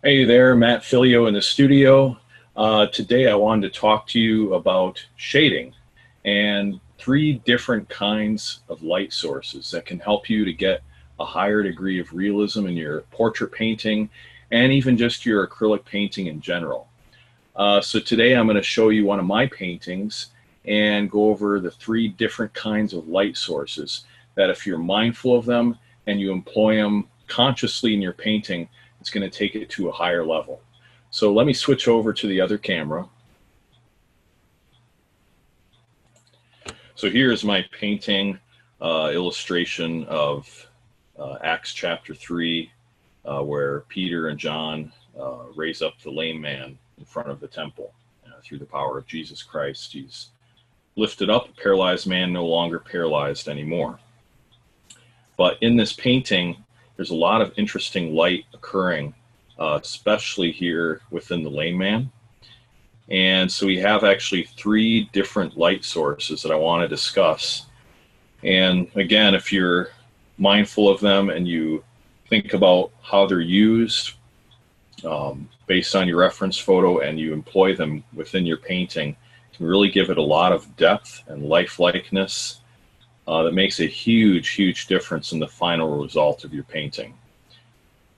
Hey there, Matt Philleo in the studio. Today I wanted to talk to you about shading and three different kinds of light sources that can help you to get a higher degree of realism in your portrait painting and even just your acrylic painting in general. So today I'm going to show you one of my paintings and go over the three different kinds of light sources that if you're mindful of them and you employ them consciously in your painting, it's going to take it to a higher level. So let me switch over to the other camera. So here's my painting illustration of Acts chapter 3, where Peter and John raise up the lame man in front of the temple. Through the power of Jesus Christ, he's lifted up, a paralyzed man, no longer paralyzed anymore. But in this painting, there's a lot of interesting light occurring, especially here within the lame man. And so we have actually three different light sources that I want to discuss. And again, if you're mindful of them and you think about how they're used based on your reference photo and you employ them within your painting, it can really give it a lot of depth and lifelikeness that makes a huge difference in the final result of your painting.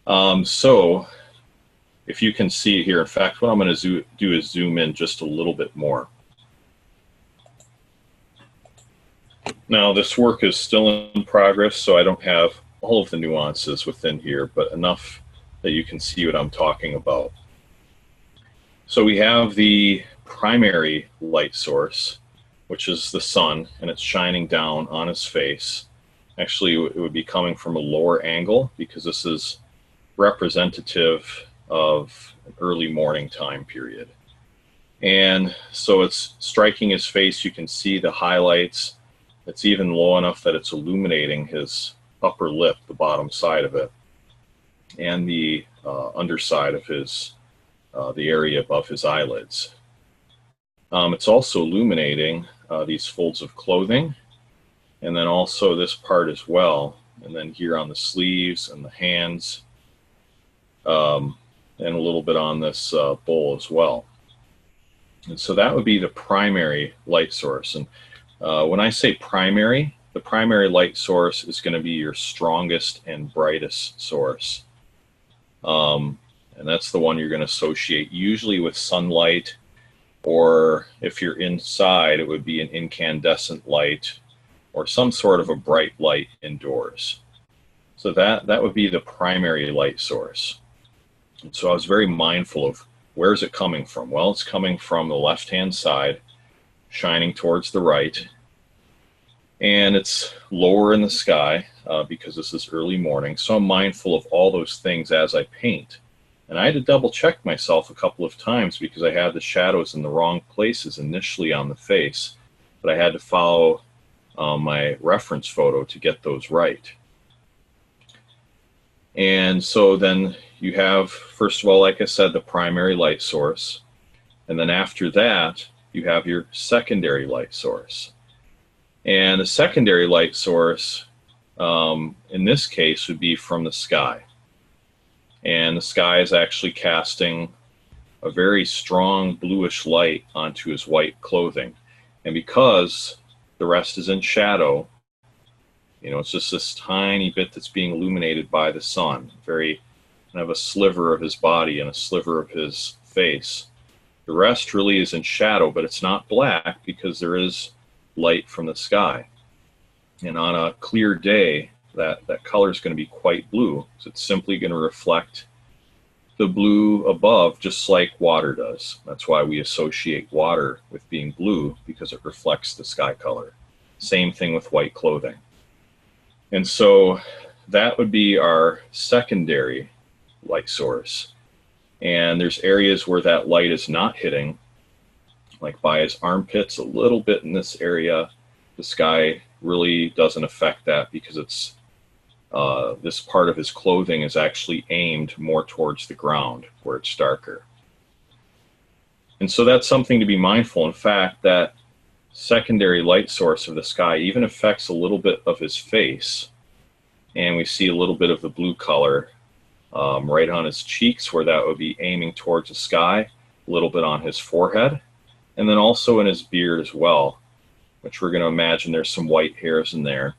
So if you can see here, in fact, what I'm going to do is zoom in just a little bit more. Now this work is still in progress, so I don't have all of the nuances within here, but enough that you can see what I'm talking about. So we have the primary light source, which is the sun, and it's shining down on his face. Actually, it would be coming from a lower angle because this is representative of an early morning time period. And so it's striking his face. You can see the highlights. It's even low enough that it's illuminating his upper lip, the bottom side of it, and the underside of his, the area above his eyelids. It's also illuminating these folds of clothing, and then also this part as well, and then here on the sleeves and the hands, and a little bit on this bowl as well. And so that would be the primary light source. And when I say primary, the primary light source is going to be your strongest and brightest source. And that's the one you're going to associate usually with sunlight, or if you're inside, it would be an incandescent light or some sort of a bright light indoors. So that would be the primary light source. And so I was very mindful of where is it coming from? Well, it's coming from the left-hand side, shining towards the right, and it's lower in the sky because this is early morning. So I'm mindful of all those things as I paint. And I had to double check myself a couple of times because I had the shadows in the wrong places initially on the face, but I had to follow my reference photo to get those right. And so then you have, first of all, like I said, the primary light source. And then after that, you have your secondary light source. And the secondary light source, in this case, would be from the sky. And the sky is actually casting a very strong bluish light onto his white clothing. And because the rest is in shadow, you know, it's just this tiny bit that's being illuminated by the sun, very kind of a sliver of his body and a sliver of his face. The rest really is in shadow, but it's not black because there is light from the sky. And on a clear day, that color is going to be quite blue. So it's simply going to reflect the blue above, just like water does. That's why we associate water with being blue, because it reflects the sky color. Same thing with white clothing. And so that would be our secondary light source. And there's areas where that light is not hitting, like by his armpits, a little bit in this area. The sky really doesn't affect that because it's this part of his clothing is actually aimed more towards the ground where it's darker. And so that's something to be mindful. In fact, that secondary light source of the sky even affects a little bit of his face. And we see a little bit of the blue color right on his cheeks, where that would be aiming towards the sky, a little bit on his forehead, and then also in his beard as well, which we're going to imagine there's some white hairs in there.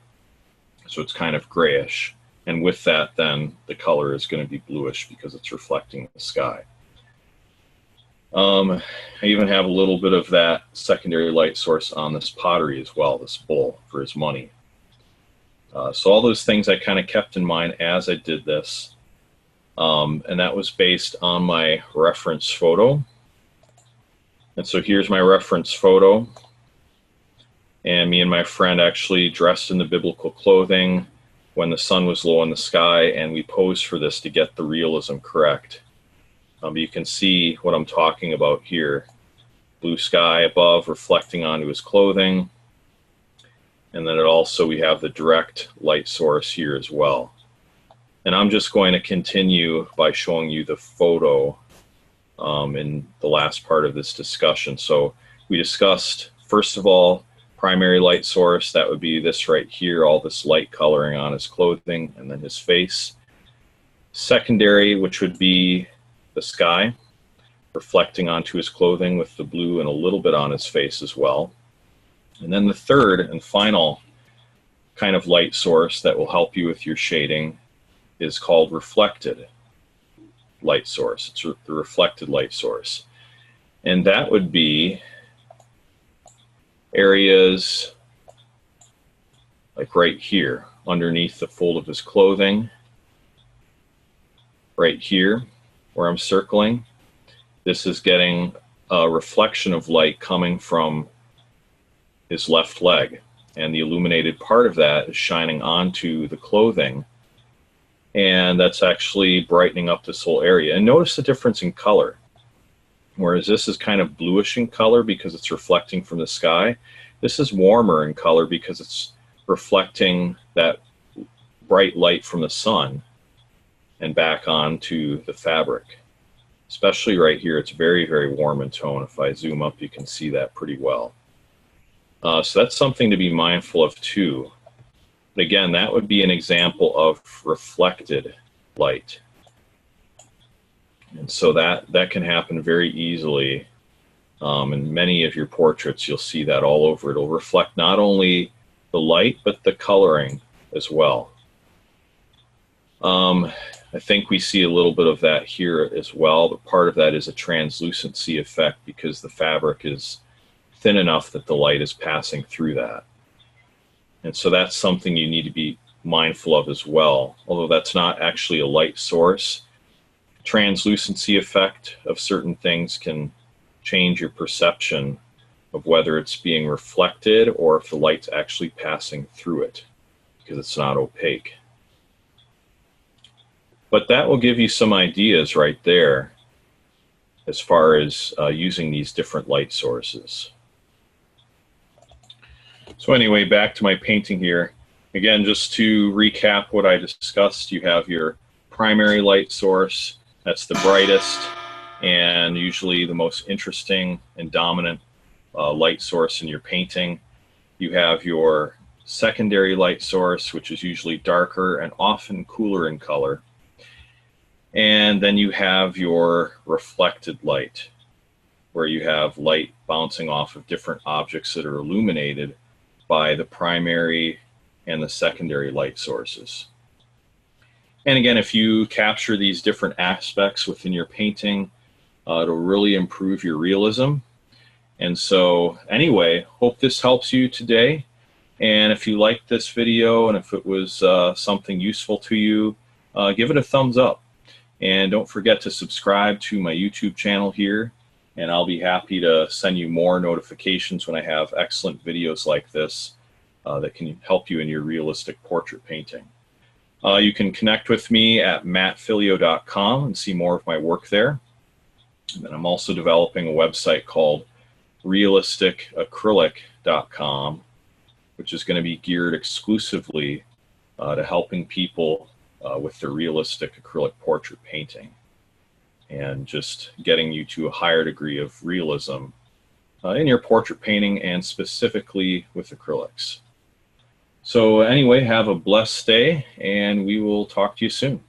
So it's kind of grayish. And with that, then the color is going to be bluish because it's reflecting the sky. I even have a little bit of that secondary light source on this pottery as well, this bowl for his money. So all those things I kind of kept in mind as I did this. And that was based on my reference photo. And so here's my reference photo. And me and my friend actually dressed in the biblical clothing when the sun was low in the sky, and we posed for this to get the realism correct. You can see what I'm talking about here. Blue sky above reflecting onto his clothing. And then we have the direct light source here as well. And I'm just going to continue by showing you the photo in the last part of this discussion. So we discussed, first of all, primary light source. That would be this right here, all this light coloring on his clothing and then his face. Secondary, which would be the sky, reflecting onto his clothing with the blue and a little bit on his face as well. And then the third and final kind of light source that will help you with your shading is called reflected light source. It's the reflected light source. And that would be areas like right here, underneath the fold of his clothing, right here, where I'm circling. This is getting a reflection of light coming from his left leg, and the illuminated part of that is shining onto the clothing, and that's actually brightening up this whole area. And notice the difference in color. Whereas this is kind of bluish in color because it's reflecting from the sky, this is warmer in color because it's reflecting that bright light from the sun and back onto the fabric. Especially right here, it's very, very warm in tone. If I zoom up, you can see that pretty well. So that's something to be mindful of too. But again, that would be an example of reflected light. And so that can happen very easily. In many of your portraits, you'll see that all over. It'll reflect not only the light, but the coloring as well. I think we see a little bit of that here as well, but part of that is a translucency effect because the fabric is thin enough that the light is passing through that. And so that's something you need to be mindful of as well. Although that's not actually a light source, translucency effect of certain things can change your perception of whether it's being reflected or if the light's actually passing through it because it's not opaque. But that will give you some ideas right there as far as using these different light sources. So anyway, back to my painting here. Again, just to recap what I discussed, you have your primary light source. That's the brightest and usually the most interesting and dominant light source in your painting. You have your secondary light source, which is usually darker and often cooler in color. And then you have your reflected light, where you have light bouncing off of different objects that are illuminated by the primary and the secondary light sources. And again, if you capture these different aspects within your painting, it'll really improve your realism. And so anyway, hope this helps you today. And if you liked this video and if it was something useful to you, give it a thumbs up. And don't forget to subscribe to my YouTube channel here, and I'll be happy to send you more notifications when I have excellent videos like this that can help you in your realistic portrait painting. You can connect with me at mattphilleo.com and see more of my work there. And then I'm also developing a website called realisticacrylic.com, which is going to be geared exclusively to helping people with their realistic acrylic portrait painting and just getting you to a higher degree of realism in your portrait painting and specifically with acrylics. So anyway, have a blessed day and we will talk to you soon.